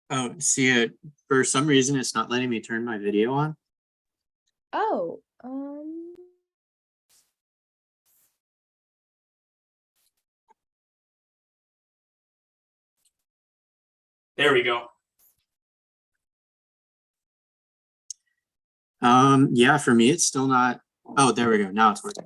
Oh, see it. For some reason, it's not letting me turn my video on. Oh, There we go. Yeah, for me, it's still not. Oh, there we go. Now it's working.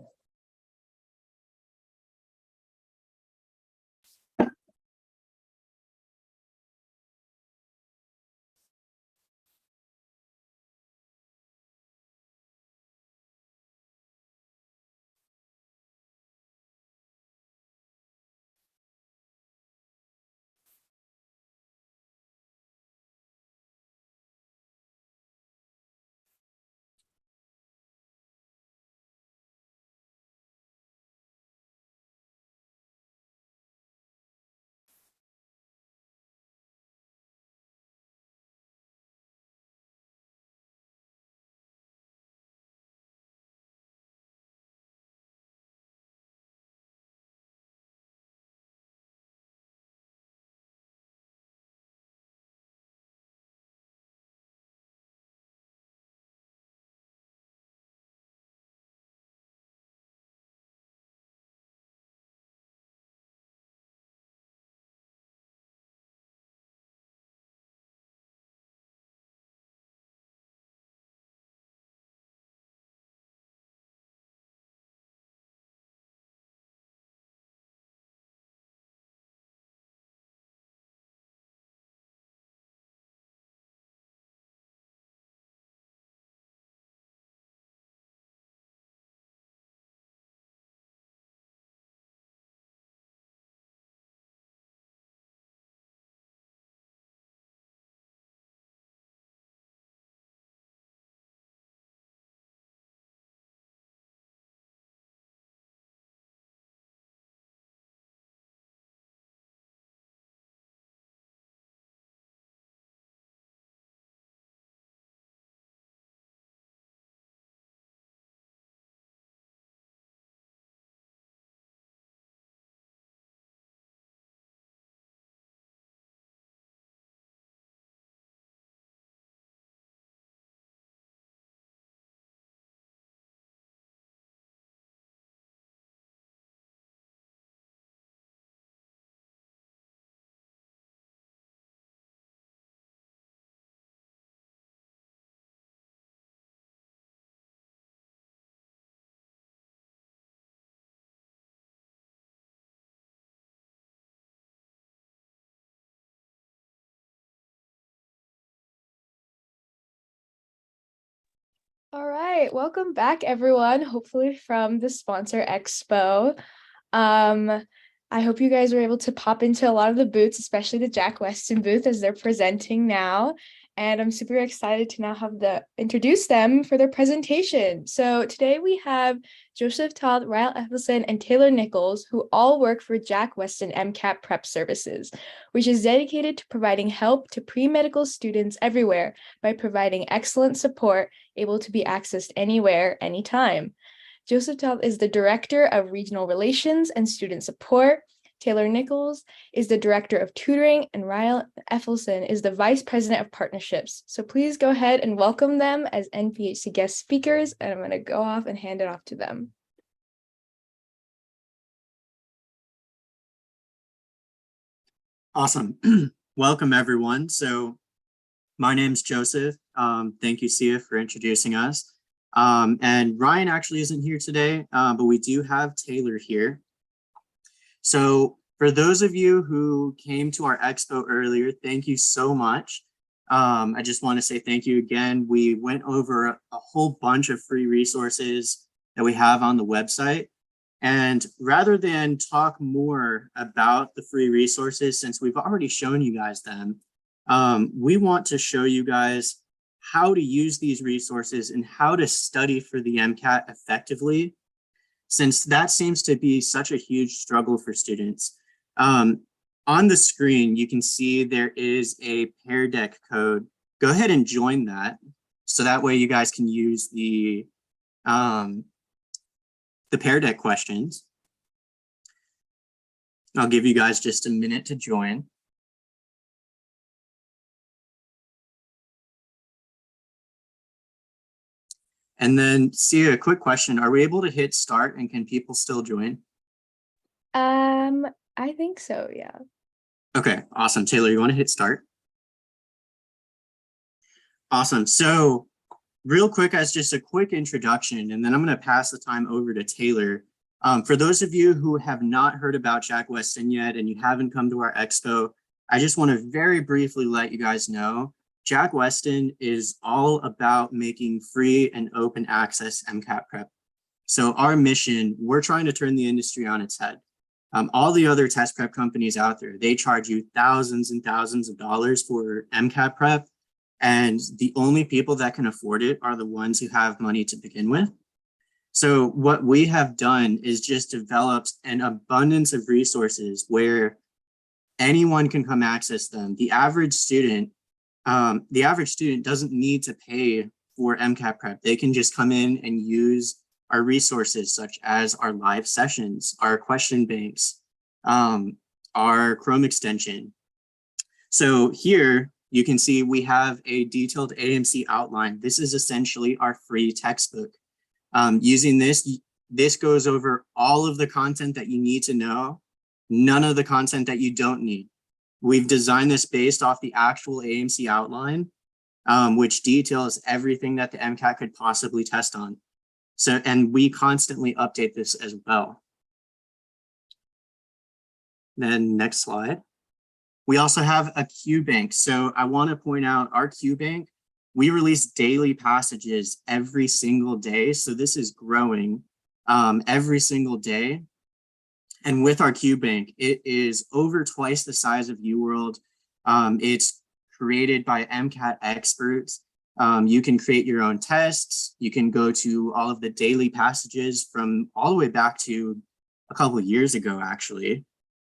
all right. Welcome back, everyone. Hopefully from the sponsor expo. I hope you guys were able to pop into a lot of the booths, especially the Jack Westin booth as they're presenting now. And I'm super excited to now introduce them for their presentation. So today we have Joseph Todd, Ryle Ethelson, and Taylor Nichols, who all work for Jack Westin MCAT Prep Services, which is dedicated to providing help to pre-medical students everywhere by providing excellent support able to be accessed anywhere, anytime. Joseph Todd is the Director of Regional Relations and Student Support. Taylor Nichols is the Director of Tutoring, and Ryle Ethelson is the Vice President of Partnerships. So please go ahead and welcome them as NPHC guest speakers, and I'm going to go off and hand it off to them. Awesome. Welcome, everyone. So my name's Joseph. Thank you, Sia, for introducing us. And Ryan actually isn't here today, but we do have Taylor here. So for those of you who came to our expo earlier, thank you so much. I just want to say thank you again. We went over a whole bunch of free resources that we have on the website. And rather than talk more about the free resources, since we've already shown you guys them, we want to show you guys how to use these resources and how to study for the MCAT effectively, since that seems to be such a huge struggle for students. On the screen, you can see there is a Pear Deck code. Go ahead and join that, so that way you guys can use the Pear Deck questions. I'll give you guys just a minute to join. And then, Sia, a quick question. Are we able to hit start and can people still join? I think so, yeah. Okay, awesome. Taylor, you want to hit start? Awesome. So real quick, as just a quick introduction, and then I'm going to pass the time over to Taylor. For those of you who have not heard about Jack Westin yet and you haven't come to our expo, I just want to very briefly let you guys know Jack Westin is all about making free and open access MCAT prep. So our mission, we're trying to turn the industry on its head. All the other test prep companies out there, they charge you thousands and thousands of dollars for MCAT prep. And the only people that can afford it are the ones who have money to begin with. So what we have done is just developed an abundance of resources where anyone can come access them. The average student doesn't need to pay for MCAT prep. They can just come in and use our resources, such as our live sessions, our question banks, our Chrome extension. So here you can see we have a detailed AMC outline. This is essentially our free textbook. Using this goes over all of the content that you need to know, none of the content that you don't need. We've designed this based off the actual AMC outline, which details everything that the MCAT could possibly test on. So, and we constantly update this as well. Then next slide. We also have a Q bank. So I want to point out our Q bank, we release daily passages every single day. So this is growing every single day. And with our Q bank, it is over twice the size of UWorld. It's created by MCAT experts. You can create your own tests. You can go to all of the daily passages from all the way back to a couple of years ago, actually.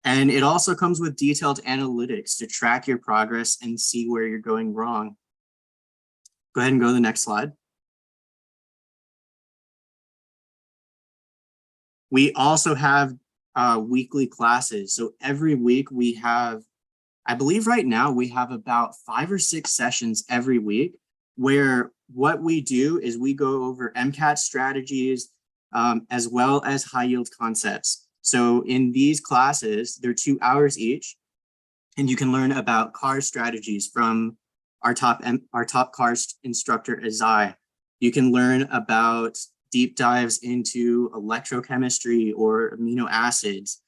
And it also comes with detailed analytics to track your progress and see where you're going wrong. Go ahead and go to the next slide. We also have weekly classes. So every week we have, I believe right now we have about 5 or 6 sessions every week where what we do is we go over MCAT strategies as well as high yield concepts. So in these classes, they're 2 hours each, and you can learn about car strategies from our top car instructor, Azai. You can learn about deep dives into electrochemistry or amino acids.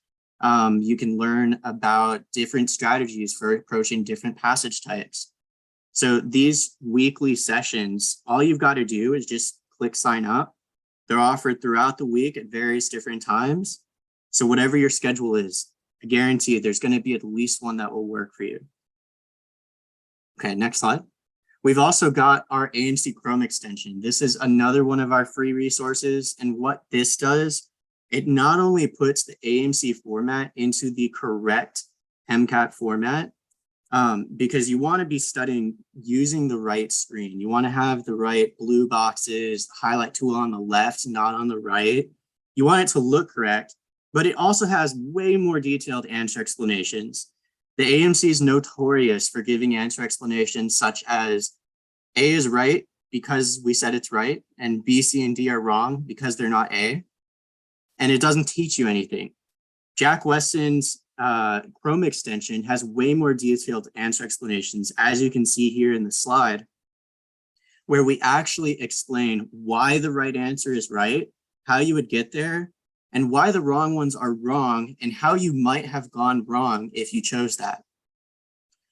You can learn about different strategies for approaching different passage types. So these weekly sessions, all you've got to do is just click sign up. They're offered throughout the week at various different times. So whatever your schedule is, I guarantee there's going to be at least one that will work for you. Okay, next slide. We've also got our AMC Chrome extension. This is another one of our free resources. And what this does, it not only puts the AMC format into the correct MCAT format, because you want to be studying using the right screen. You want to have the right blue boxes, highlight tool on the left, not on the right. You want it to look correct, but it also has way more detailed answer explanations. The AMC is notorious for giving answer explanations such as A is right because we said it's right, and B, C, and D are wrong because they're not A. And it doesn't teach you anything. Jack Westin's Chrome extension has way more detailed answer explanations, as you can see here in the slide, where we actually explain why the right answer is right, how you would get there, and why the wrong ones are wrong, and how you might have gone wrong if you chose that.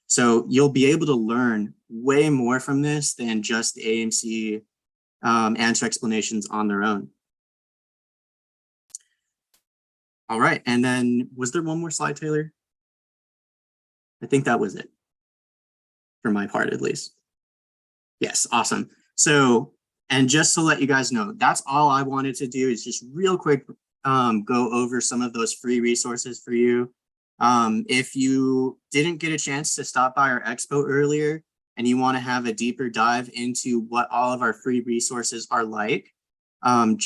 So you'll be able to learn way more from this than just the AMC answer explanations on their own. All right, and then was there one more slide, Taylor? I think that was it, for my part at least. Yes, awesome. So, and just to let you guys know, that's all I wanted to do is just real quick go over some of those free resources for you. If you didn't get a chance to stop by our expo earlier and you want to have a deeper dive into what all of our free resources are like,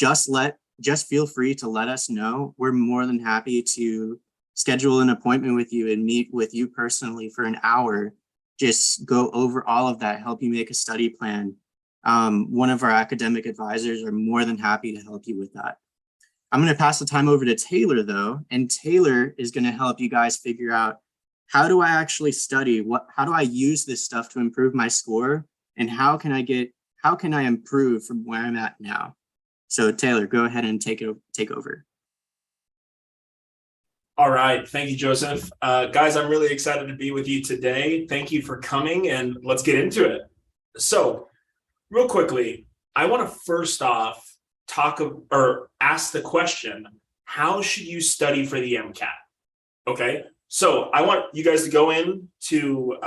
just feel free to let us know. We're more than happy to schedule an appointment with you and meet with you personally for an hour. Just go over all of that, help you make a study plan, one of our academic advisors are more than happy to help you with that. I'm going to pass the time over to Taylor, though, and Taylor is going to help you guys figure out, how do I actually study? How do I use this stuff to improve my score? And how can I improve from where I'm at now? So Taylor, go ahead and take over. All right. Thank you, Joseph. Guys, I'm really excited to be with you today. Thank you for coming, and let's get into it. So real quickly, I want to first off ask the question, how should you study for the MCAT? Okay. So I want you guys to go into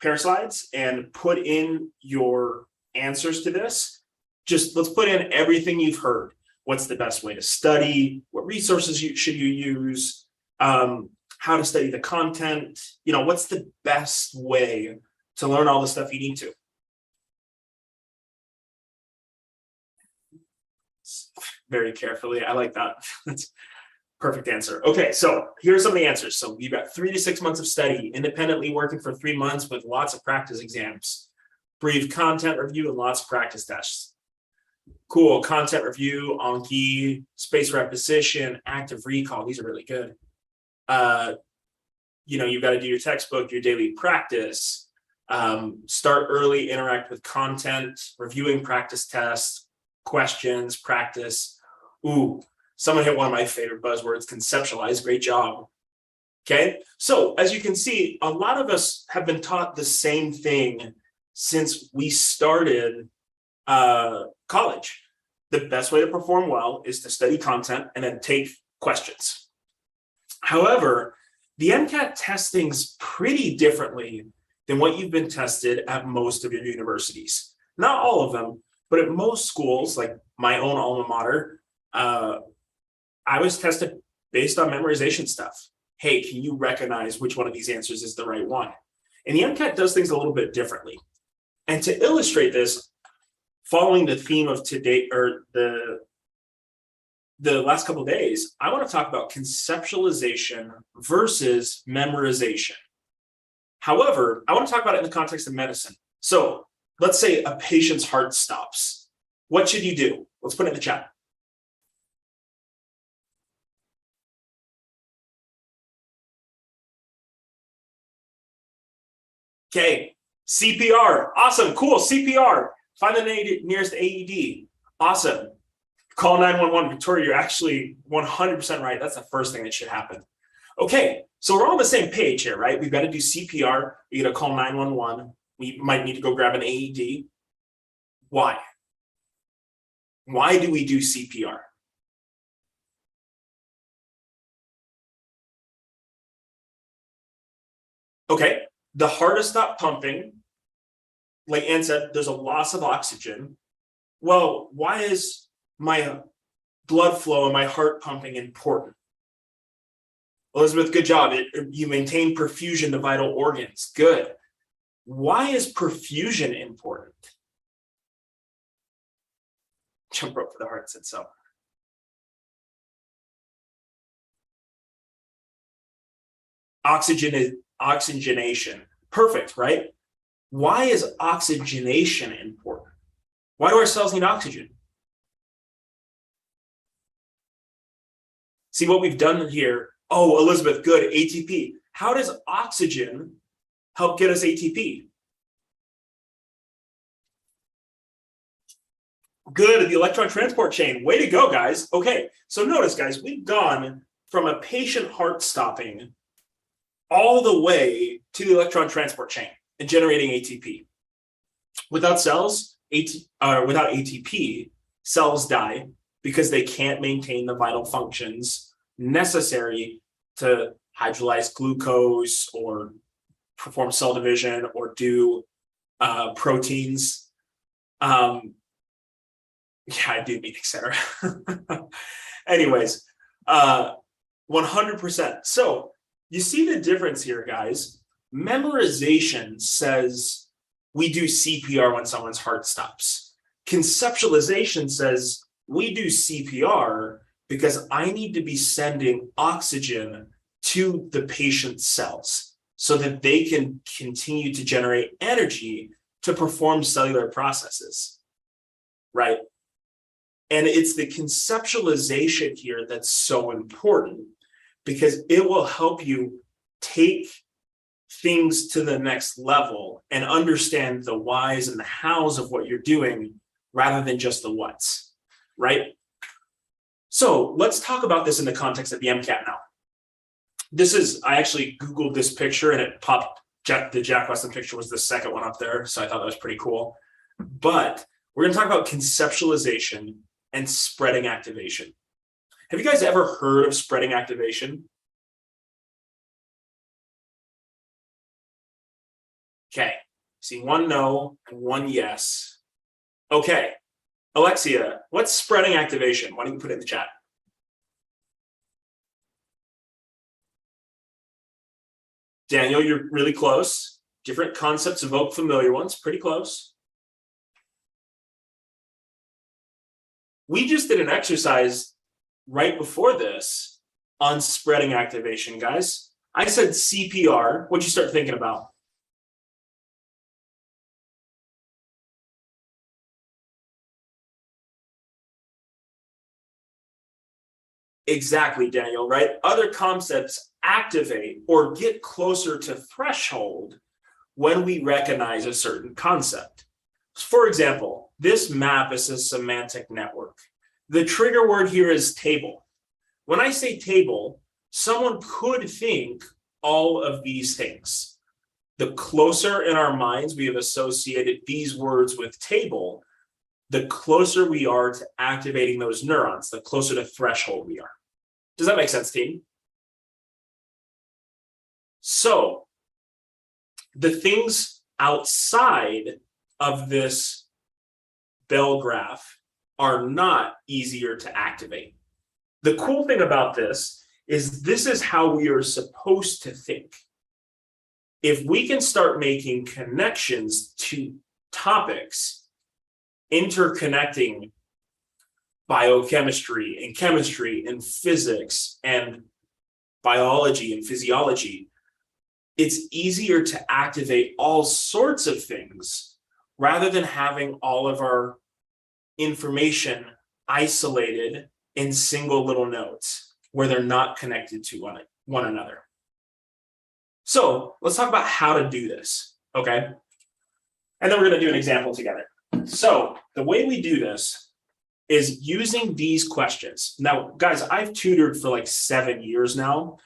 pair slides and put in your answers to this. Just let's put in everything you've heard. What's the best way to study? What resources should you use? How to study the content? What's the best way to learn all the stuff you need to? Very carefully. I like that. That's perfect answer. Okay, so here's some of the answers. So you've got 3 to 6 months of study, independently working for 3 months with lots of practice exams, brief content review, and lots of practice tests. Cool. Content review, Anki, spaced repetition, active recall. These are really good. You've got to do your textbook, your daily practice, start early, interact with content, reviewing practice tests, questions, practice. Ooh, someone hit one of my favorite buzzwords, conceptualize. Great job. Okay. So as you can see, a lot of us have been taught the same thing since we started college. The best way to perform well is to study content and then take questions. However, the MCAT testings pretty differently than what you've been tested at most of your universities. Not all of them, but at most schools, like my own alma mater, I was tested based on memorization stuff. Hey, can you recognize which one of these answers is the right one? And the MCAT does things a little bit differently. And to illustrate this, following the theme of today, or the last couple of days, I want to talk about conceptualization versus memorization. However, I want to talk about it in the context of medicine. So let's say a patient's heart stops. What should you do? Let's put it in the chat. Okay, CPR. Awesome, cool, CPR. Find the nearest AED. Awesome. Call 911. Victoria, you're actually 100% right. That's the first thing that should happen. Okay, so we're all on the same page here, right? We've got to do CPR. We got to call 911. We might need to go grab an AED. Why? Why do we do CPR? Okay, the heart is stopped pumping. Like Ann said, there's a loss of oxygen. Well, why is my blood flow and my heart pumping important? Elizabeth, good job. You maintain perfusion to vital organs. Good. Why is perfusion important? Jump rope for the heart said so. Oxygenation. Perfect, right? Why is oxygenation important? Why do our cells need oxygen? See what we've done here. Oh, Elizabeth, good, ATP. How does oxygen help get us ATP? Good, the electron transport chain. Way to go, guys. Okay, so notice, guys, we've gone from a patient heart stopping all the way to the electron transport chain and generating ATP. Without cells, without ATP, cells die because they can't maintain the vital functions necessary to hydrolyze glucose or perform cell division or do proteins. Yeah, I do mean etc. Anyways, 100%. So you see the difference here, guys. Memorization says we do CPR when someone's heart stops. Conceptualization says we do CPR because I need to be sending oxygen to the patient's cells so that they can continue to generate energy to perform cellular processes. right? And it's the conceptualization here that's so important, because it will help you take things to the next level and understand the whys and the hows of what you're doing rather than just the whats, right? So let's talk about this in the context of the MCAT now. I actually Googled this picture and it popped, the Jack Westin picture was the second one up there. So I thought that was pretty cool. But we're going to talk about conceptualization and spreading activation. Have you guys ever heard of spreading activation? Okay, see one no and one yes. Okay, Alexia, what's spreading activation? Why don't you put it in the chat? Daniel, you're really close. Different concepts evoke familiar ones, pretty close. We just did an exercise right before this on spreading activation, guys. I said CPR. What'd you start thinking about? Exactly, Daniel, right? Other concepts activate or get closer to threshold when we recognize a certain concept. For example, this map is a semantic network. The trigger word here is table. When I say table, someone could think all of these things. The closer in our minds we have associated these words with table, the closer we are to activating those neurons, the closer to threshold we are. Does that make sense, team? So the things outside of this bell graph are not easier to activate. The cool thing about this is how we are supposed to think. If we can start making connections to topics, interconnecting biochemistry and chemistry and physics and biology and physiology, it's easier to activate all sorts of things rather than having all of our information isolated in single little nodes where they're not connected to one another. So let's talk about how to do this, okay? And then we're going to do an example together. So the way we do this is using these questions. Now, guys, I've tutored for like 7 years now.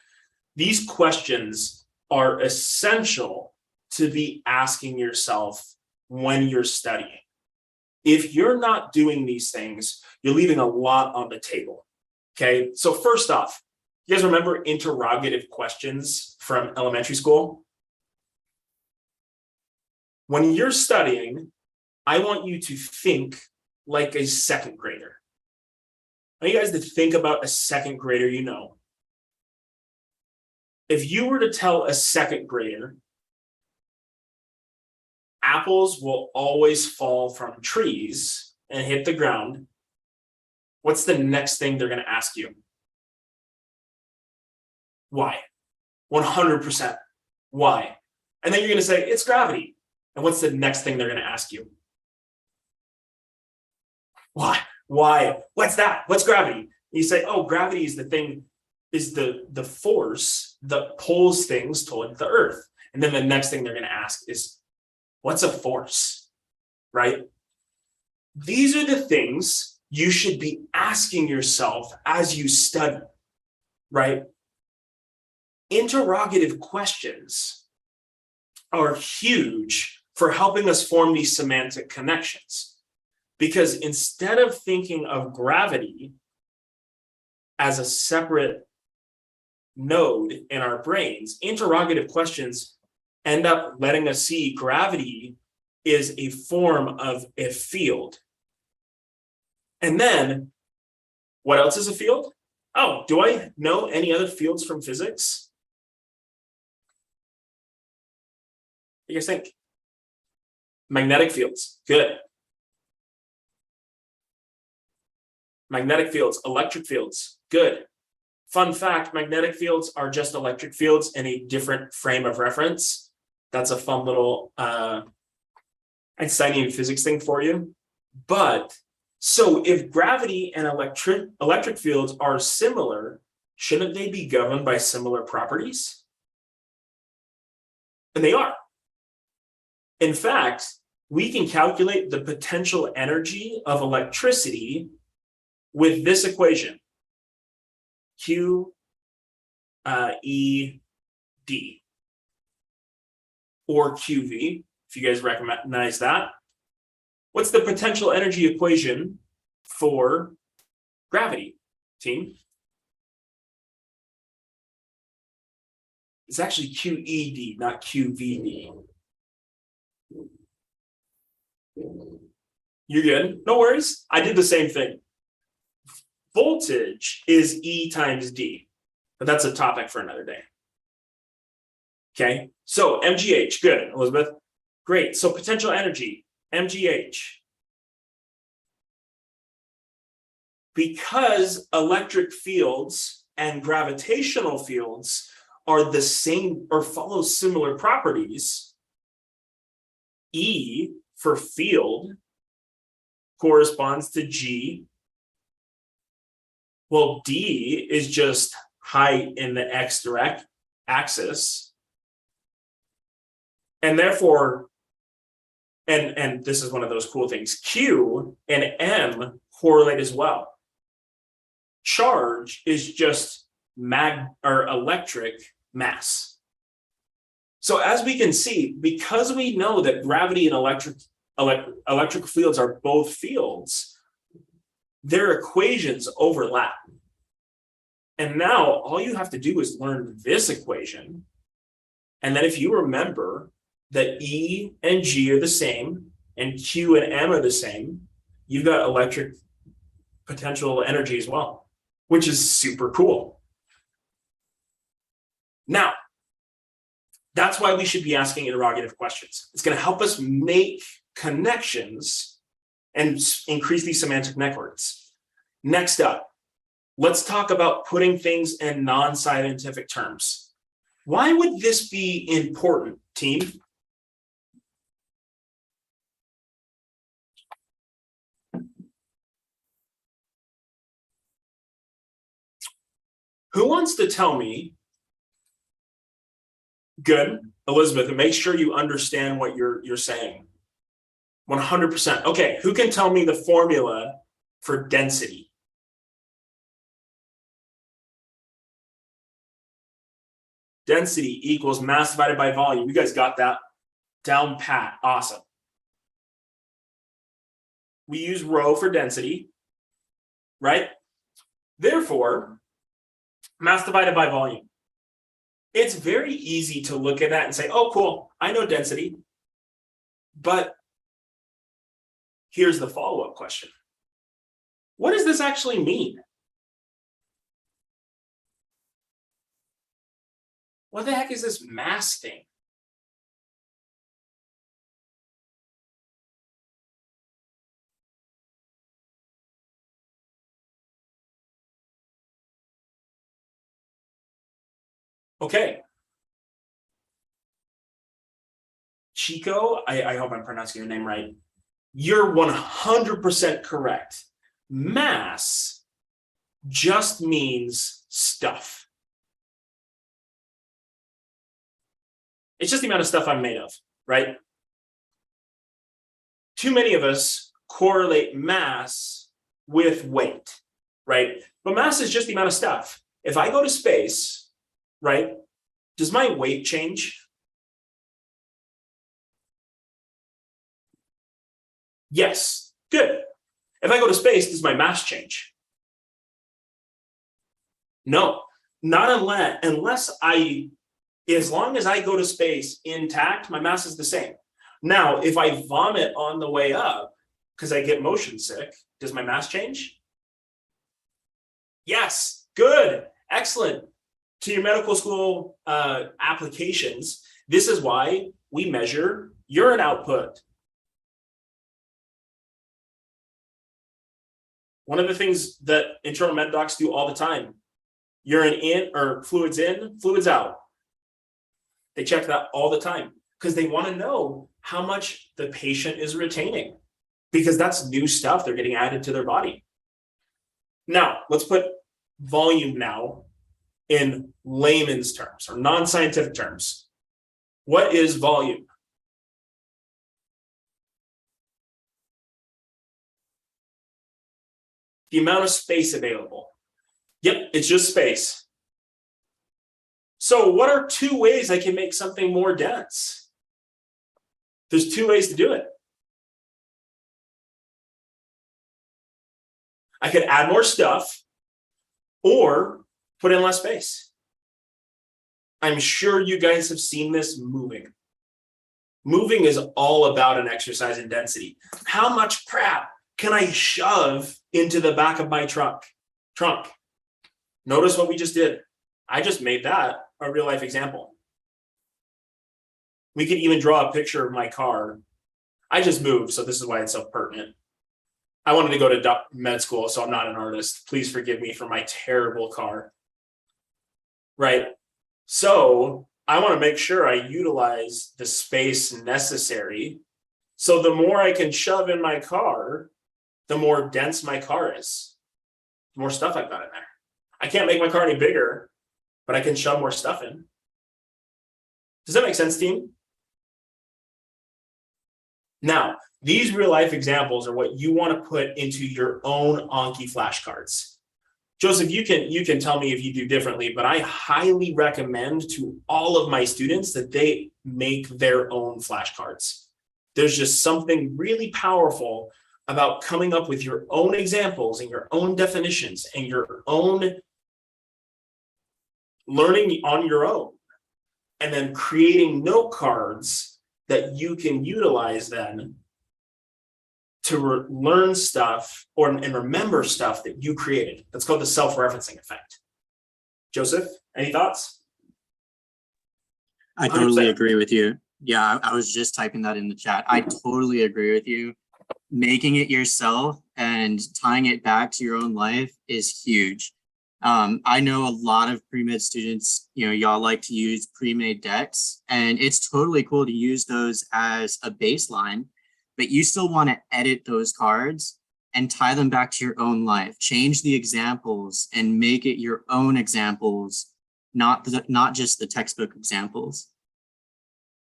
These questions are essential to be asking yourself when you're studying. If you're not doing these things, you're leaving a lot on the table, okay? So first off, you guys remember interrogative questions from elementary school? When you're studying, I want you to think like a second grader. I want you guys to think about a second grader you know. If you were to tell a second grader, apples will always fall from trees and hit the ground, what's the next thing they're going to ask you? Why? 100%. Why? And then you're going to say, it's gravity. And what's the next thing they're going to ask you? Why? Why? What's that? What's gravity? And you say, oh, gravity is the thing, is the force that pulls things toward the earth. And then the next thing they're going to ask is, what's a force? Right? These are the things you should be asking yourself as you study, right? Interrogative questions are huge for helping us form these semantic connections. Because instead of thinking of gravity as a separate node in our brains, interrogative questions end up letting us see gravity is a form of a field. And then, what else is a field? Oh, do I know any other fields from physics? What do you guys think? Magnetic fields, good. Magnetic fields, electric fields, good. Fun fact, magnetic fields are just electric fields in a different frame of reference. That's a fun little Einsteinian physics thing for you. But So if gravity and electric fields are similar, shouldn't they be governed by similar properties? And they are. In fact, we can calculate the potential energy of electricity with this equation, Q E D, or QV, if you guys recognize that. What's the potential energy equation for gravity, team? It's actually QED, not QVD. You're good, no worries. I did the same thing. Voltage is E times D, but that's a topic for another day. Okay, so MGH, good, Elizabeth. Great, so potential energy, MGH. Because electric fields and gravitational fields are the same or follow similar properties, E for field corresponds to G. Well, D is just height in the X direct axis. And therefore, and this is one of those cool things, Q and M correlate as well. Charge is just electric mass. So as we can see, because we know that gravity and electric fields are both fields, their equations overlap. And now all you have to do is learn this equation. And then if you remember that E and G are the same and Q and M are the same, you've got electric potential energy as well, which is super cool. Now, that's why we should be asking interrogative questions. It's going to help us make connections and increase these semantic networks. Next up, let's talk about putting things in non-scientific terms. Why would this be important, team? Who wants to tell me? Good, Elizabeth, and make sure you understand what you're saying. 100%. Okay, who can tell me the formula for density? Density equals mass divided by volume. You guys got that down pat. Awesome. We use rho for density, right? Therefore, mass divided by volume. It's very easy to look at that and say, oh, cool, I know density. But here's the follow-up question. What does this actually mean? What the heck is this mass thing? Okay. Chico, I hope I'm pronouncing your name right. You're 100% correct. Mass just means stuff. It's just the amount of stuff I'm made of, right? Too many of us correlate mass with weight, right? But mass is just the amount of stuff. If I go to space, right, does my weight change? Yes, good. If I go to space, does my mass change? No, not unless as long as I go to space intact, my mass is the same. Now, if I vomit on the way up because I get motion sick, does my mass change? Yes, good, excellent. To your medical school applications, this is why we measure urine output. One of the things that internal med docs do all the time, urine in or fluids in, fluids out. They check that all the time because they want to know how much the patient is retaining. because that's new stuff they're getting added to their body. Now, let's put volume now in layman's terms or non-scientific terms. What is volume? The amount of space available. Yep, it's just space. So what are two ways I can make something more dense? There's two ways to do it. I could add more stuff or put in less space. I'm sure you guys have seen this moving. Moving is all about an exercise in density. How much crap can I shove into the back of my trunk? Notice what we just did. I just made that a real life example. We could even draw a picture of my car. I just moved, so this is why it's so pertinent. I wanted to go to med school, so I'm not an artist. Please forgive me for my terrible car. Right? So I want to make sure I utilize the space necessary. So the more I can shove in my car, the more dense my car is. The more stuff I've got in there. I can't make my car any bigger, but I can shove more stuff in. Does that make sense, team? Now, these real life examples are what you want to put into your own Anki flashcards. Joseph, you can tell me if you do differently, but I highly recommend to all of my students that they make their own flashcards. There's just something really powerful about coming up with your own examples and your own definitions and your own learning on your own, and then creating note cards that you can utilize then to learn stuff and remember stuff that you created. That's called the self-referencing effect. Joseph, any thoughts? I totally agree with you. Yeah, I was just typing that in the chat. I totally agree with you. Making it yourself and tying it back to your own life is huge. I know a lot of pre-med students, y'all like to use pre-made decks, and it's totally cool to use those as a baseline, but you still want to edit those cards and tie them back to your own life. Change the examples and make it your own examples, not just the textbook examples.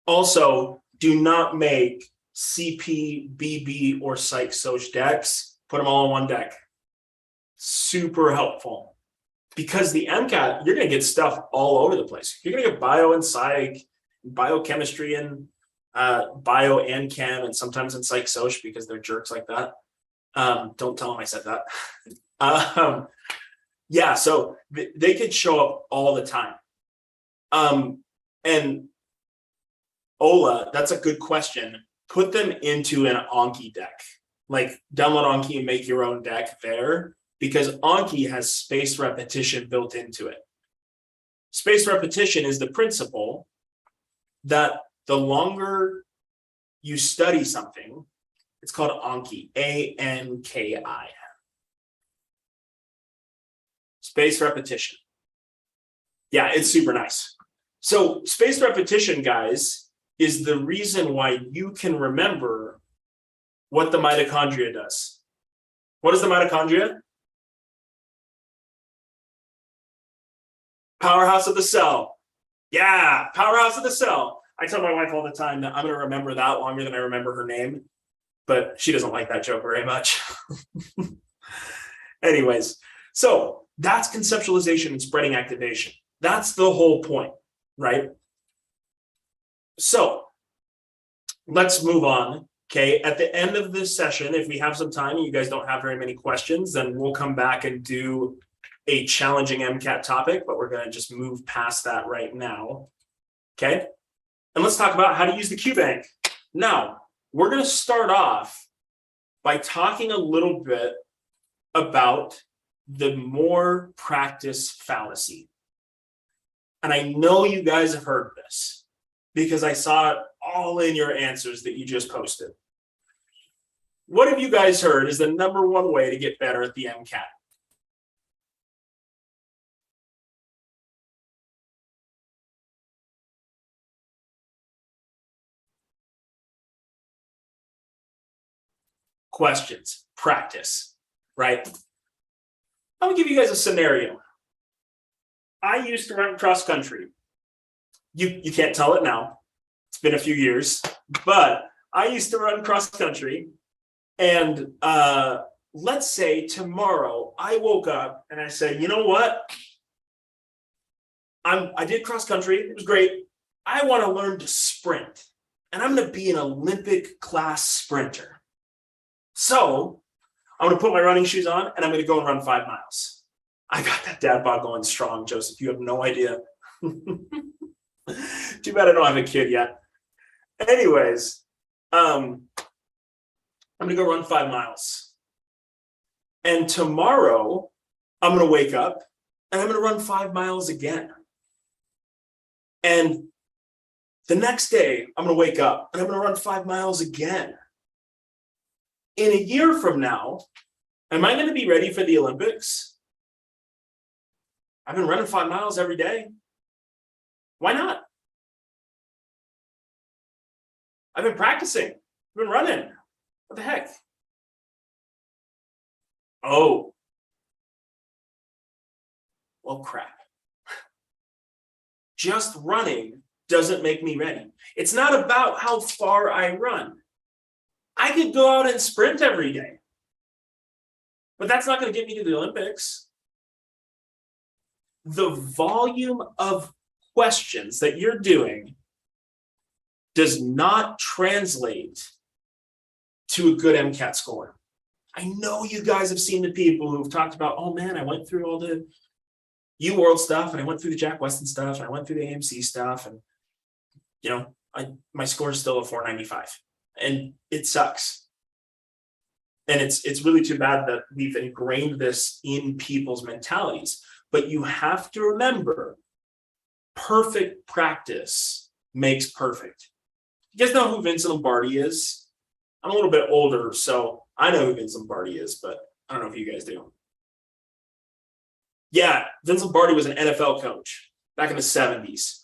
Also, do not make CP, BB, or Psych Soc decks. Put them all in one deck. Super helpful. Because the MCAT, you're going to get stuff all over the place. You're going to get bio and psych, biochemistry and bio and chem, and sometimes in psych soc because they're jerks like that. Don't tell them I said that. Yeah, so they could show up all the time. And Ola, that's a good question. Put them into an Anki deck. Like download Anki and make your own deck there, because Anki has space repetition built into it. Space repetition is the principle that the longer you study something, it's called Anki, A-N-K-I. Space repetition. Yeah, it's super nice. So space repetition, guys, is the reason why you can remember what the mitochondria does. What is the mitochondria? Powerhouse of the cell. Yeah, powerhouse of the cell. I tell my wife all the time that I'm going to remember that longer than I remember her name, but she doesn't like that joke very much. Anyways, so that's conceptualization and spreading activation. That's the whole point, right? So let's move on. Okay, at the end of this session, if we have some time and you guys don't have very many questions, then we'll come back and do a challenging MCAT topic, but we're going to just move past that right now. Okay, and let's talk about how to use the QBank. Now, we're going to start off by talking a little bit about the more practice fallacy. And I know you guys have heard this because I saw it all in your answers that you just posted. What have you guys heard is the #1 way to get better at the MCAT? questions, practice, right? I'm gonna give you guys a scenario. I used to run cross country. You can't tell it now. It's been a few years, but I used to run cross country. And let's say tomorrow I woke up and I said, you know what? I did cross country. It was great. I want to learn to sprint, and I'm going to be an Olympic class sprinter. So I'm going to put my running shoes on and I'm going to go and run 5 miles. I got that dad bod going strong, Joseph. You have no idea. Too bad I don't have a kid yet. Anyways, I'm going to go run 5 miles. And tomorrow I'm going to wake up and I'm going to run 5 miles again. And the next day I'm going to wake up and I'm going to run 5 miles again. In a year from now, am I going to be ready for the Olympics? I've been running 5 miles every day. Why not? I've been practicing. I've been running. What the heck? Oh. Well, crap. Just running doesn't make me ready. It's not about how far I run. I could go out and sprint every day, but that's not going to get me to the Olympics. The volume of questions that you're doing does not translate to a good MCAT score. I know you guys have seen the people who've talked about, oh man, I went through all the UWorld stuff, and I went through the Jack Westin stuff, and I went through the AMC stuff, and my score is still a 495, and it sucks. And it's really too bad that we've ingrained this in people's mentalities. But you have to remember, perfect practice makes perfect. You guys know who Vince Lombardi is? I'm a little bit older, so I know who Vince Lombardi is, but I don't know if you guys do. Yeah, Vince Lombardi was an NFL coach back in the 70s.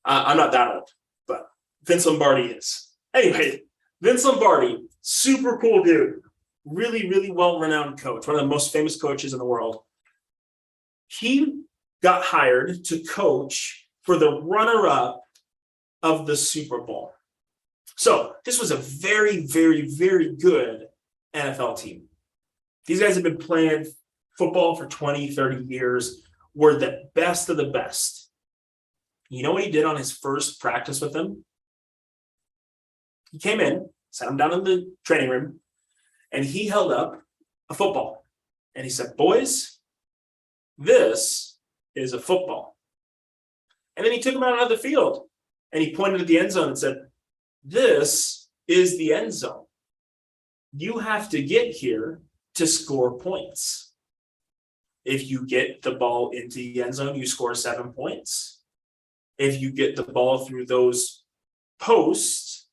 I'm not that old, but Vince Lombardi is. Anyway, Vince Lombardi, super cool dude. Really, really well-renowned coach, one of the most famous coaches in the world. He got hired to coach for the runner-up of the Super Bowl. So this was a very, very, very good NFL team. These guys have been playing football for 20, 30 years, were the best of the best. You know what he did on his first practice with them? He came in, sat him down in the training room, and he held up a football. And he said, boys, this is a football. And then he took him out of the field and he pointed at the end zone and said, this is the end zone. You have to get here to score points. If you get the ball into the end zone, you score 7 points. If you get the ball through those posts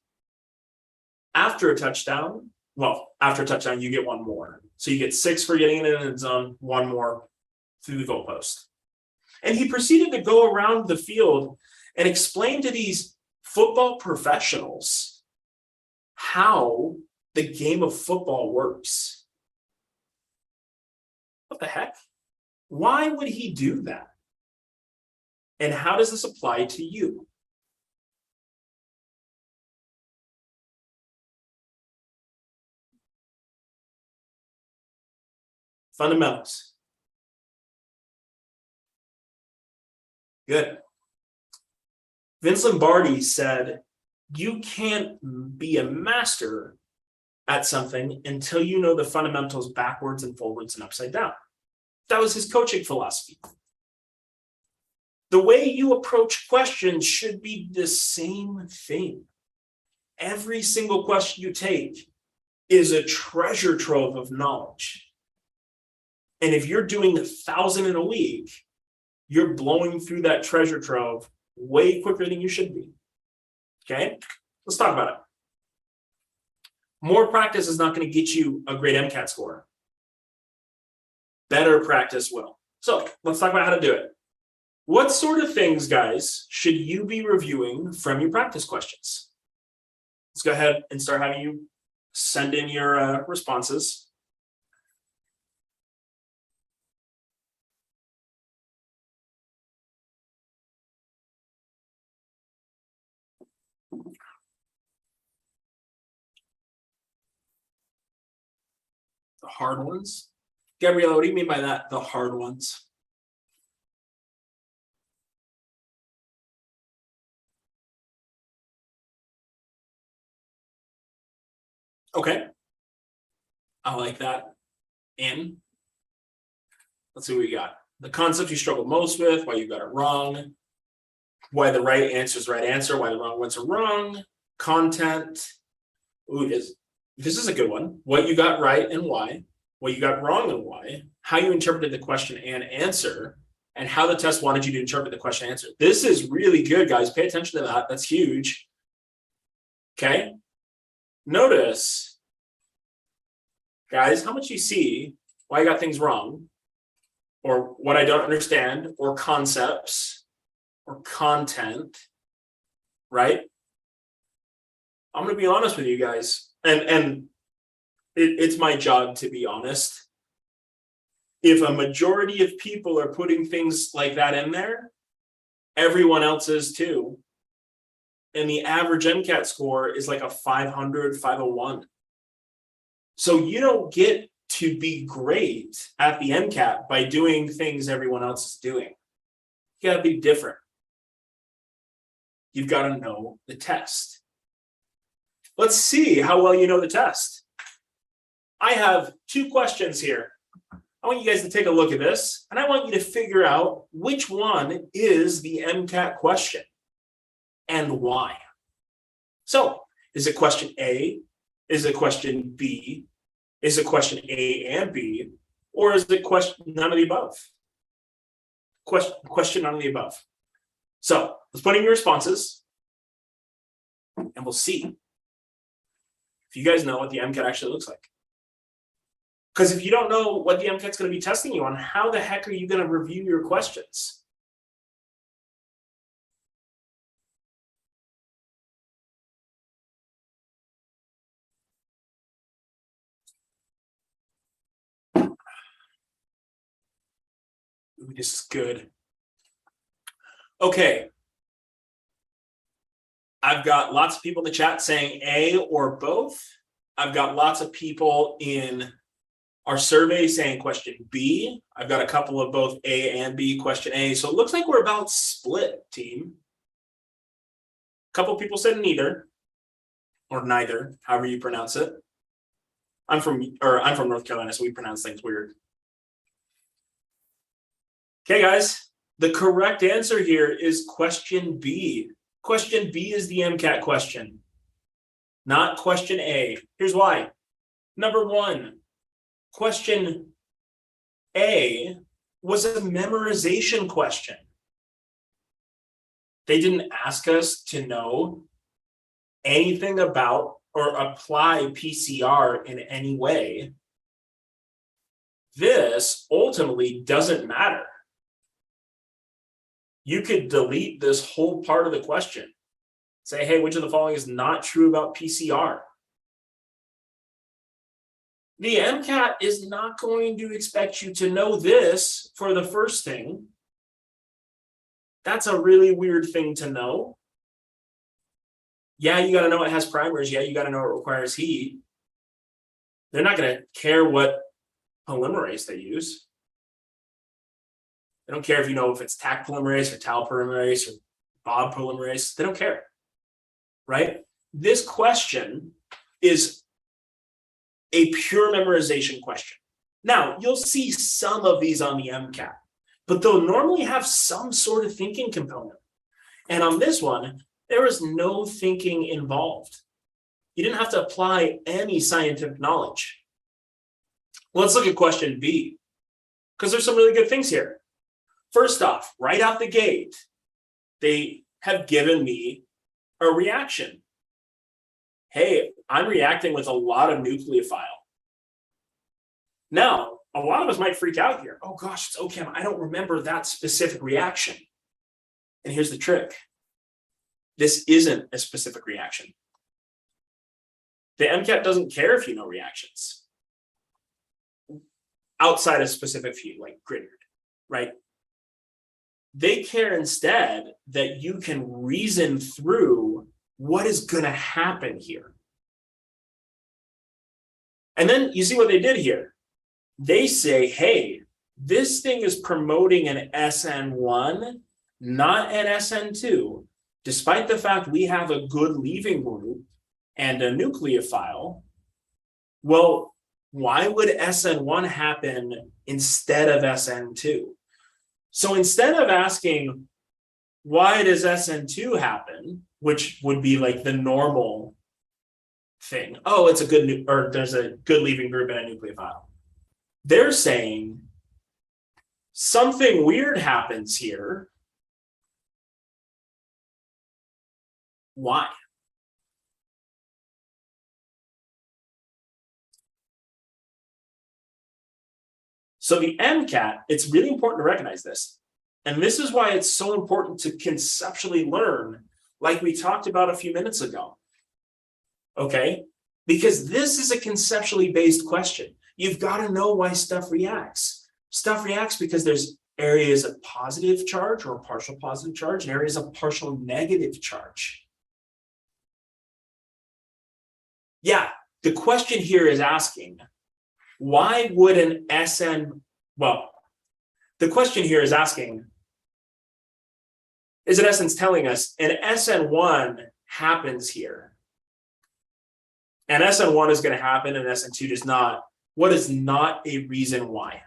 after a touchdown, you get one more. So you get 6 for getting in the end zone, 1 more through the goalpost. And he proceeded to go around the field and explain to these football professionals how the game of football works. What the heck? Why would he do that? And how does this apply to you? Fundamentals. Good. Vince Lombardi said, you can't be a master at something until you know the fundamentals backwards and forwards and upside down. That was his coaching philosophy. The way you approach questions should be the same thing. Every single question you take is a treasure trove of knowledge. And if you're doing 1,000 in a week, you're blowing through that treasure trove way quicker than you should be. Okay, let's talk about it. More practice is not going to get you a great MCAT score. Better practice will. So let's talk about how to do it. What sort of things, guys, should you be reviewing from your practice questions? Let's go ahead and start having you send in your responses. The hard ones. Gabriella, what do you mean by that? The hard ones. Okay. I like that. In. Let's see what we got. The concept you struggle most with, why you got it wrong, why the right answer is the right answer, why the wrong ones are wrong, content. Ooh, this is a good one. What you got right and why, what you got wrong and why, how you interpreted the question and answer, and how the test wanted you to interpret the question and answer. This is really good, guys. Pay attention to that. That's huge. Okay. Notice, guys, how much you see why I got things wrong, or what I don't understand, or concepts, or content, right? I'm going to be honest with you guys, and it's my job to be honest. If a majority of people are putting things like that in there, everyone else is too. And the average MCAT score is like a 500, 501. So you don't get to be great at the MCAT by doing things everyone else is doing. You gotta be different. You've got to know the test. Let's see how well you know the test. I have 2 questions here. I want you guys to take a look at this, and I want you to figure out which one is the MCAT question and why. So, is it question A? Is it question B? Is it question A and B? Or is it question none of the above? Question none of the above. So, let's put in your responses, and we'll see if you guys know what the MCAT actually looks like. Because if you don't know what the MCAT's going to be testing you on, how the heck are you going to review your questions? Ooh, this is good. Okay. I've got lots of people in the chat saying A or both. I've got lots of people in our survey saying question B. I've got a couple of both A and B, question A. So it looks like we're about split, team. A couple of people said neither or neither, however you pronounce it. I'm from North Carolina, so we pronounce things weird. Okay, guys, the correct answer here is question B. Question B is the MCAT question, not question A. Here's why. Number 1, question A was a memorization question. They didn't ask us to know anything about or apply PCR in any way. This ultimately doesn't matter. You could delete this whole part of the question. Say, hey, which of the following is not true about PCR? The MCAT is not going to expect you to know this for the first thing. That's a really weird thing to know. Yeah, you got to know it has primers. Yeah, you got to know it requires heat. They're not going to care what polymerase they use. They don't care if you know if it's Taq polymerase or Tau polymerase or Bob polymerase. They don't care, right? This question is a pure memorization question. Now, you'll see some of these on the MCAT, but they'll normally have some sort of thinking component. And on this one, there is no thinking involved. You didn't have to apply any scientific knowledge. Let's look at question B, because there's some really good things here. First off, right out the gate, they have given me a reaction. Hey, I'm reacting with a lot of nucleophile. Now, a lot of us might freak out here. Oh gosh, it's OChem. I don't remember that specific reaction. And here's the trick. This isn't a specific reaction. The MCAT doesn't care if you know reactions outside a specific few, like Grignard, right? They care instead that you can reason through what is going to happen here. And then you see what they did here. They say, hey, this thing is promoting an SN1, not an SN2, despite the fact we have a good leaving group and a nucleophile. Well, why would SN1 happen instead of SN2? So instead of asking, why does SN2 happen, which would be like the normal thing, oh, it's a good, or there's a good leaving group and a nucleophile. They're saying something weird happens here. Why? So the MCAT, it's really important to recognize this. And this is why it's so important to conceptually learn, like we talked about a few minutes ago. Okay? Because this is a conceptually based question. You've got to know why stuff reacts. Stuff reacts because there's areas of positive charge or partial positive charge and areas of partial negative charge. Yeah, the question here is asking, why would an SN, well, the question here is asking, is in essence telling us an SN1 happens here. And SN1 is going to happen and SN2 does not. What is not a reason why?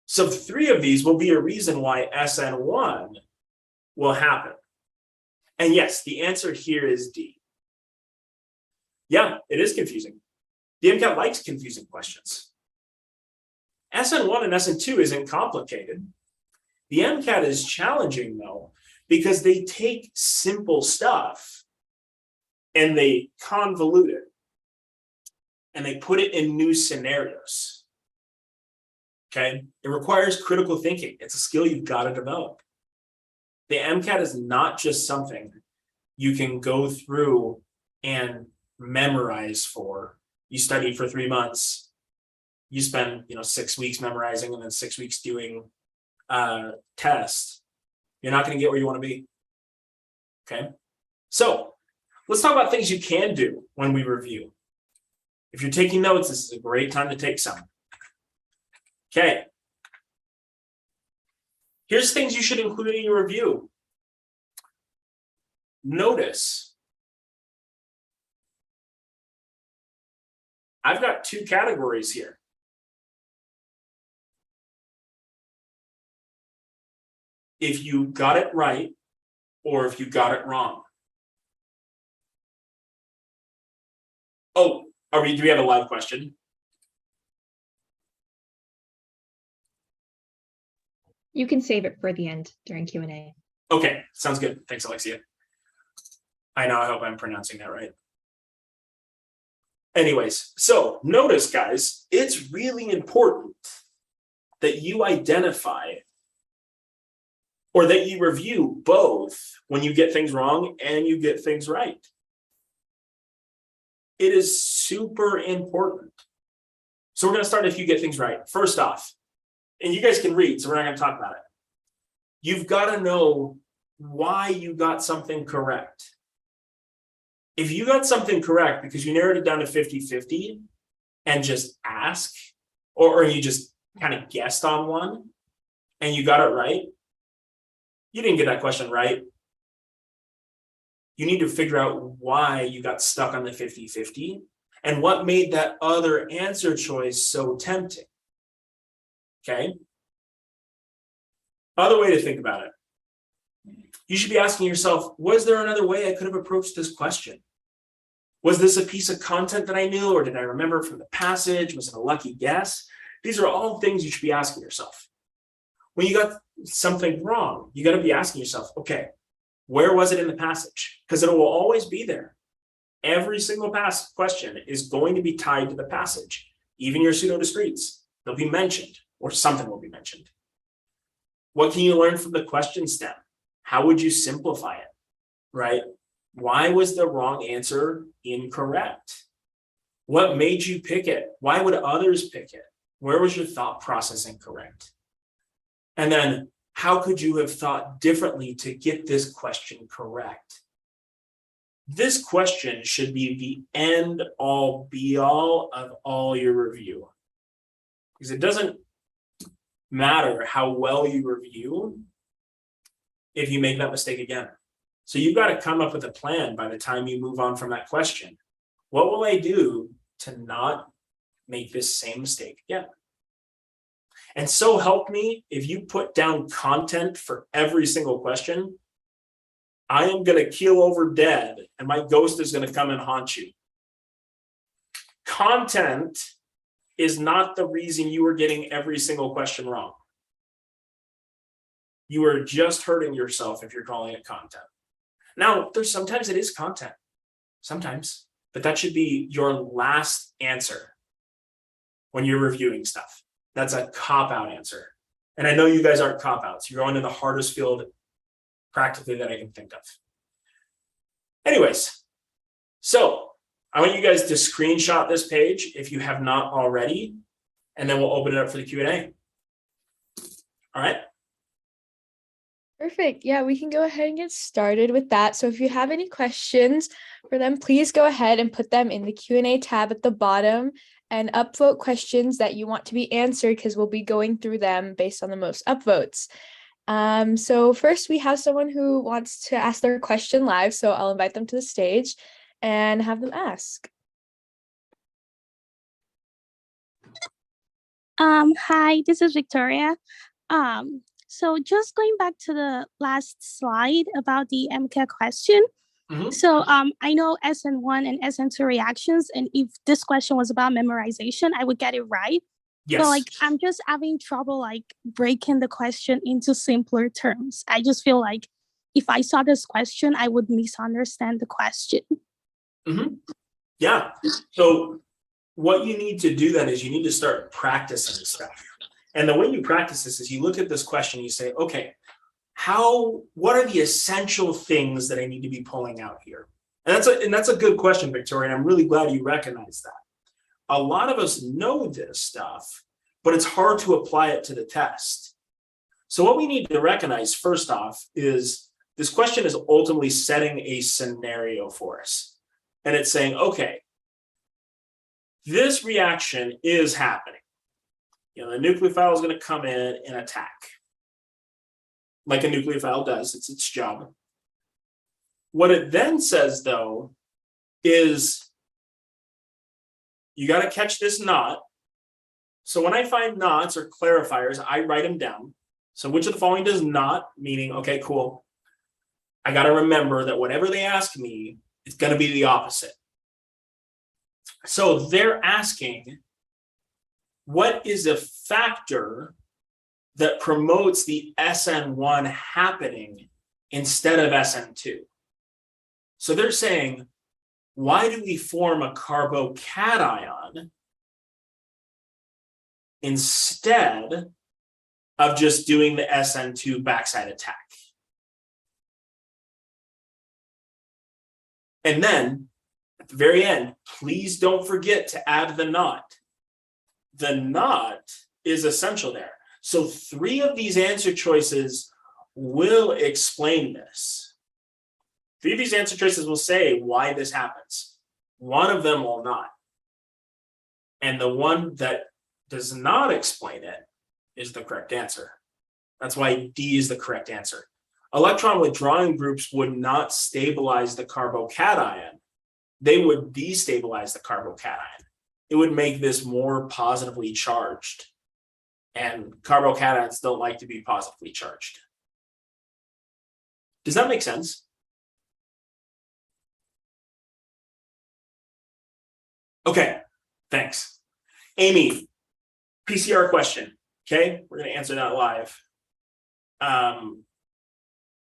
So 3 of these will be a reason why SN1 will happen. And yes, the answer here is D. Yeah, it is confusing. The MCAT likes confusing questions. SN1 and SN2 isn't complicated. The MCAT is challenging though, because they take simple stuff and they convolute it and they put it in new scenarios. Okay, it requires critical thinking. It's a skill you've got to develop. The MCAT is not just something you can go through and memorize for. You study for 3 months. You spend 6 weeks memorizing and then 6 weeks doing tests. You're not going to get where you want to be. Okay, so let's talk about things you can do when we review. If you're taking notes, this is a great time to take some. Okay, here's things you should include in your review. Notice I've got 2 categories here. If you got it right or if you got it wrong. Oh, do we have a live question? You can save it for the end during Q&A. Okay, sounds good. Thanks, Alexia. I hope I'm pronouncing that right. Anyways, so notice, guys, it's really important that you identify or that you review both when you get things wrong and you get things right. It is super important. So we're going to start if you get things right. First off, and you guys can read, so we're not going to talk about it. You've got to know why you got something correct. If you got something correct because you narrowed it down to 50-50 and just ask, or you just kind of guessed on one and you got it right, you didn't get that question right. You need to figure out why you got stuck on the 50-50 and what made that other answer choice so tempting. Okay? Other way to think about it. You should be asking yourself, was there another way I could have approached this question? Was this a piece of content that I knew, or did I remember from the passage? Was it a lucky guess? These are all things you should be asking yourself. When you got something wrong, you got to be asking yourself, okay, where was it in the passage? Because it will always be there. Every single question is going to be tied to the passage. Even your pseudo-discretes, they'll be mentioned, or something will be mentioned. What can you learn from the question stem? How would you simplify it, right? Why was the wrong answer incorrect? What made you pick it? Why would others pick it? Where was your thought process incorrect? And then how could you have thought differently to get this question correct? This question should be the end all be all of all your review. Because it doesn't matter how well you review if you make that mistake again. So you've got to come up with a plan by the time you move on from that question. What will I do to not make this same mistake again? And so help me, if you put down content for every single question, I am going to keel over dead and my ghost is going to come and haunt you. Content is not the reason you are getting every single question wrong. You are just hurting yourself if you're calling it content. Now, sometimes it is content, sometimes, but that should be your last answer when you're reviewing stuff. That's a cop-out answer. And I know you guys aren't cop-outs. You're going to the hardest field practically that I can think of. Anyways, so I want you guys to screenshot this page if you have not already, and then we'll open it up for the Q&A. All right. Perfect. Yeah, we can go ahead and get started with that. So if you have any questions for them, please go ahead and put them in the Q&A tab at the bottom and upvote questions that you want to be answered, because we'll be going through them based on the most upvotes. So first we have someone who wants to ask their question live. So I'll invite them to the stage and have them ask. Hi, this is Victoria. So just going back to the last slide about the MCAT question. Mhm. So I know SN1 and SN2 reactions, and if this question was about memorization, I would get it right. Yes. So I'm just having trouble breaking the question into simpler terms. I just feel like if I saw this question, I would misunderstand the question. Mm-hmm. Yeah. So what you need to do then is you need to start practicing stuff. And the way you practice this is you look at this question, you say, okay, what are the essential things that I need to be pulling out here? And that's a good question, Victoria, and I'm really glad you recognize that. A lot of us know this stuff, but it's hard to apply it to the test. So what we need to recognize first off is this question is ultimately setting a scenario for us. And it's saying, okay, this reaction is happening. The nucleophile is going to come in and attack. Like a nucleophile does, it's its job. What it then says, though, is you got to catch this knot. So when I find knots or clarifiers, I write them down. So which of the following does not, meaning, okay, cool. I got to remember that whatever they ask me, it's going to be the opposite. So they're asking, what is a factor that promotes the SN1 happening instead of SN2? So they're saying, why do we form a carbocation instead of just doing the SN2 backside attack? And then at the very end, please don't forget to add the not. The not is essential there. So 3 of these answer choices will explain this. 3 of these answer choices will say why this happens. 1 of them will not. And the one that does not explain it is the correct answer. That's why D is the correct answer. Electron withdrawing groups would not stabilize the carbocation. They would destabilize the carbocation. It would make this more positively charged. And carbocations don't like to be positively charged. Does that make sense? Okay, thanks. Amy, PCR question. Okay, we're going to answer that live.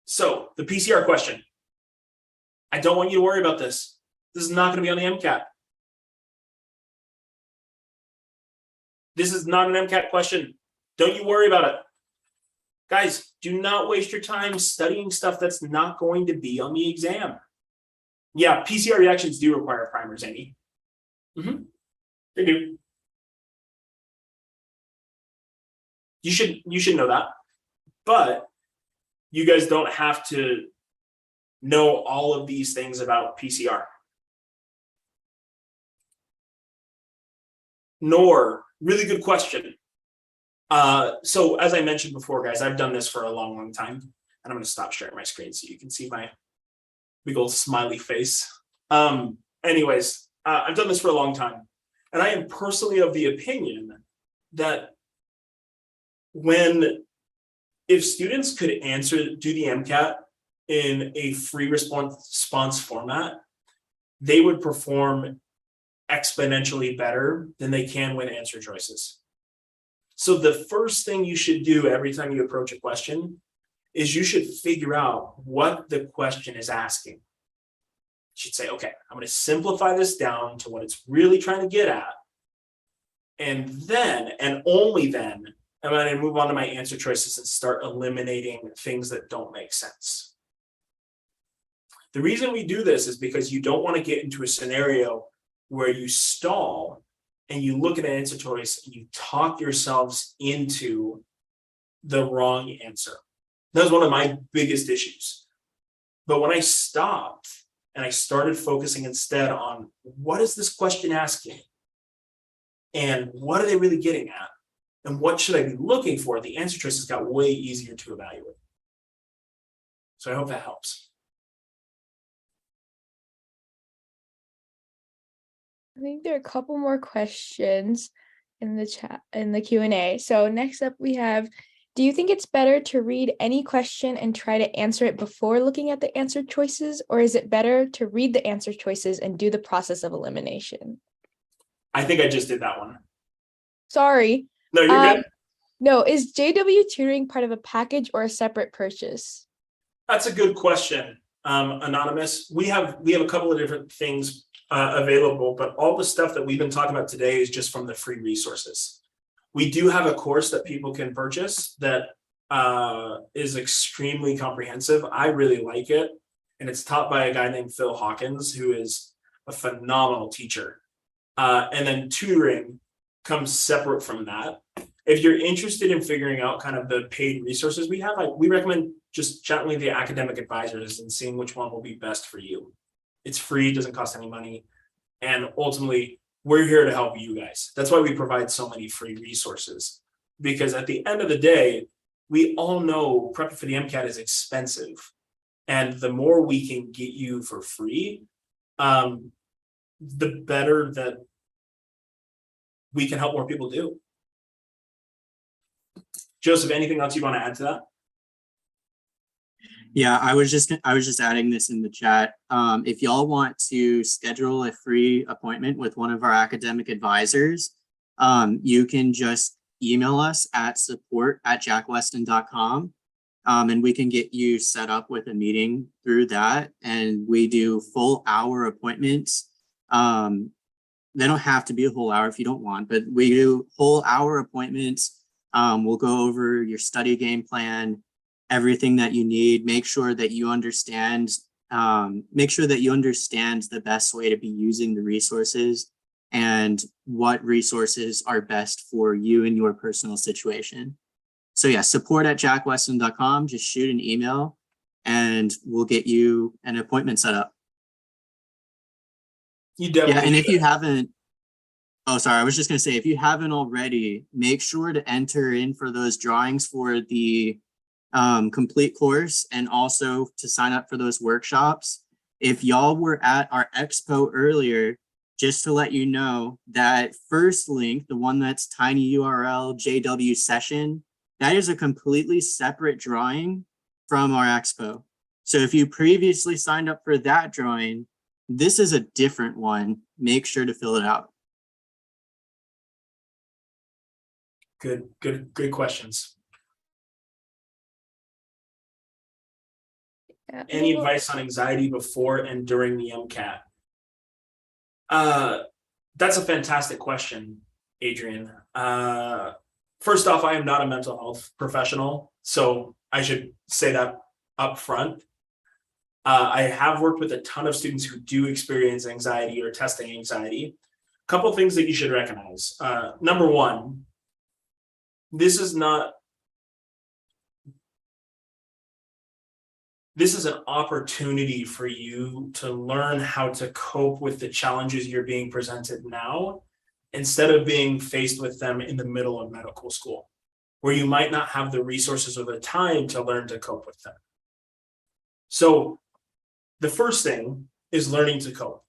So the PCR question. I don't want you to worry about this. This is not going to be on the MCAT. This is not an MCAT question. Don't you worry about it. Guys, do not waste your time studying stuff that's not going to be on the exam. Yeah, PCR reactions do require primers, Amy. They do. You should know that, but you guys don't have to know all of these things about PCR. Nor, really good question. So as I mentioned before, guys, I've done this for a long time, and I'm going to stop sharing my screen so you can see my big old smiley face. Anyways, I've done this for a long time, and I am personally of the opinion that if students could do the MCAT in a free response format, they would perform exponentially better than they can with answer choices. So the first thing you should do every time you approach a question is you should figure out what the question is asking. You should say, okay, I'm going to simplify this down to what it's really trying to get at. And then, and only then, I'm going to move on to my answer choices and start eliminating things that don't make sense. The reason we do this is because you don't want to get into a scenario where you stall and you look at an answer choice and you talk yourselves into the wrong answer. That was one of my biggest issues. But when I stopped and I started focusing instead on what is this question asking and what are they really getting at and what should I be looking for, the answer choices got way easier to evaluate. So I hope that helps. I think there are a couple more questions in the chat, in the Q&A. So next up we have, do you think it's better to read any question and try to answer it before looking at the answer choices, or is it better to read the answer choices and do the process of elimination? I think I just did that one. Sorry. No, you're good. No, is JW tutoring part of a package or a separate purchase? That's a good question, Anonymous. We have a couple of different things available, but all the stuff that we've been talking about today is just from the free resources. We do have a course that people can purchase that is extremely comprehensive. I really like it, and it's taught by a guy named Phil Hawkins, who is a phenomenal teacher. And then tutoring comes separate from that. If you're interested in figuring out kind of the paid resources we have, we recommend just chatting with the academic advisors and seeing which one will be best for you. It's free, doesn't cost any money. And ultimately, we're here to help you guys. That's why we provide so many free resources. Because at the end of the day, we all know prepping for the MCAT is expensive. And the more we can get you for free, the better that we can help more people do. Joseph, anything else you want to add to that? Yeah, I was just adding this in the chat. If y'all want to schedule a free appointment with one of our academic advisors, you can just email us at support@jackwestin.com, and we can get you set up with a meeting through that. And we do full hour appointments. They don't have to be a whole hour if you don't want, but we do whole hour appointments. We'll go over your study game plan, everything that you need, make sure that you understand the best way to be using the resources and what resources are best for you and your personal situation. So yeah, support@jackwestin.com, just shoot an email and we'll get you an appointment set up. You definitely and if you haven't, I was just gonna say, if you haven't already, make sure to enter in for those drawings for the complete course and also to sign up for those workshops. If y'all were at our expo earlier, just to let you know, that first link, the one that's tinyurl JW session, that is a completely separate drawing from our expo. So if you previously signed up for that drawing, this is a different one. Make sure to fill it out. Good questions. Any advice on anxiety before and during the MCAT? That's a fantastic question, Adrian. First off, I am not a mental health professional, so I should say that up front. I have worked with a ton of students who do experience anxiety or testing anxiety. couple things that you should recognize. Number one, this is an opportunity for you to learn how to cope with the challenges you're being presented now, instead of being faced with them in the middle of medical school, where you might not have the resources or the time to learn to cope with them. So the first thing is learning to cope.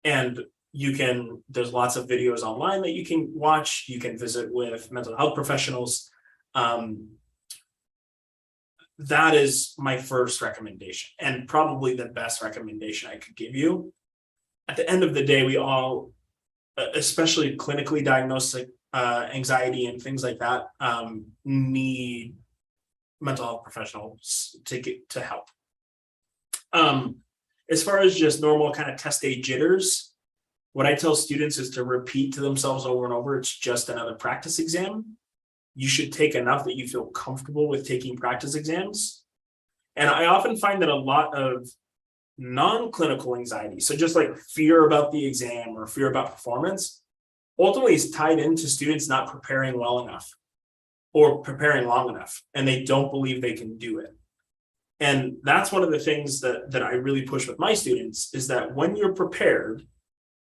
And there's lots of videos online that you can watch. You can visit with mental health professionals. That is my first recommendation, and probably the best recommendation I could give you. At the end of the day, we all, especially clinically diagnosed anxiety and things like that, need mental health professionals to help. As far as just normal kind of test day jitters, what I tell students is to repeat to themselves over and over, it's just another practice exam. You should take enough that you feel comfortable with taking practice exams. And I often find that a lot of non-clinical anxiety, so just like fear about the exam or fear about performance, ultimately is tied into students not preparing well enough or preparing long enough, and they don't believe they can do it. And that's one of the things that I really push with my students, is that when you're prepared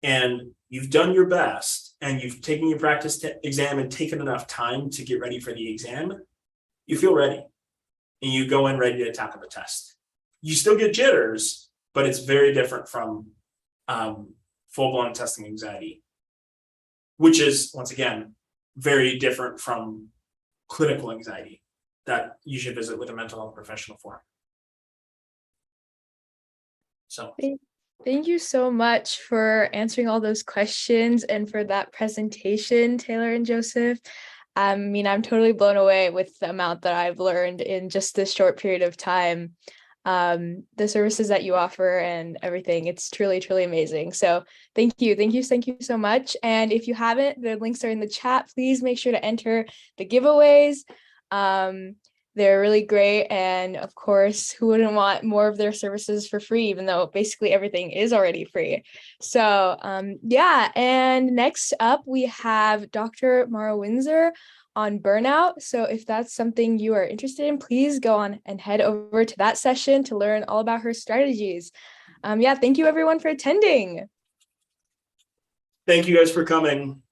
and you've done your best and you've taken your practice exam and taken enough time to get ready for the exam, you feel ready and you go in ready to tackle the test. You still get jitters, but it's very different from full-blown testing anxiety, which is, once again, very different from clinical anxiety that you should visit with a mental health professional for. So thank you so much for answering all those questions and for that presentation, Taylor and Joseph. I mean, I'm totally blown away with the amount that I've learned in just this short period of time. The services that you offer and everything, it's truly, truly amazing. So thank you so much. And if you haven't, the links are in the chat. Please make sure to enter the giveaways. They're really great. And of course, who wouldn't want more of their services for free, even though basically everything is already free. So yeah, and next up we have Dr. Mara Windsor on burnout. So if that's something you are interested in, please go on and head over to that session to learn all about her strategies. Yeah, thank you everyone for attending. thank you guys for coming.